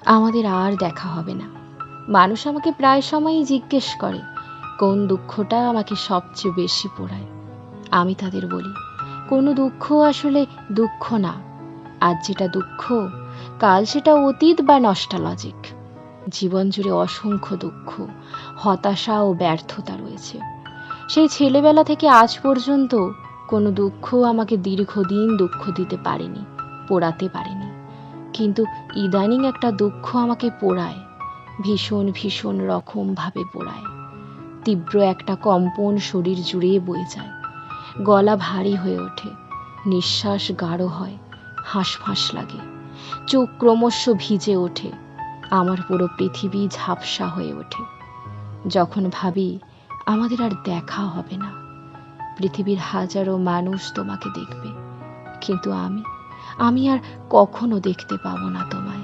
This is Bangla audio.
আমাদের আর দেখা হবে না। মানুষ আমাকে প্রায় সময়ই জিজ্ঞেস করে কোন দুঃখটা আমাকে সবচেয়ে বেশি পোড়ায়। আমি তাদের বলি, কোনো দুঃখ আসলে দুঃখ না। আজ যেটা দুঃখ, কাল সেটা অতীত বা নস্টালজিক। জীবন জুড়ে অসংখ্য দুঃখ, হতাশা ও ব্যর্থতা রয়েছে। সেই ছেলেবেলা থেকে আজ পর্যন্ত কোনো দুঃখ আমাকে দীর্ঘদিন দুঃখ দিতে পারেনি, পোড়াতে পারেনি। কিন্তু ইদানিং একটা দুঃখ আমাকে পোড়ায়, ভীষণ ভীষণ রকমভাবে পোড়ায়। তীব্র একটা কম্পন শরীর জুড়ে বয়ে যায়, গলা ভারী হয়ে ওঠে, নিঃশ্বাস গাঢ় হয়, হাঁসফাঁস লাগে, চোখ ক্রমশ ভিজে ওঠে, আমার পুরো পৃথিবী ঝাপসা হয়ে ওঠে। যখন ভাবি আমাদের আর দেখা হবে না, পৃথিবীর হাজারো মানুষ তোমাকে দেখবে, কিন্তু আমি আর কখনো দেখতে পাবো না তোমায়।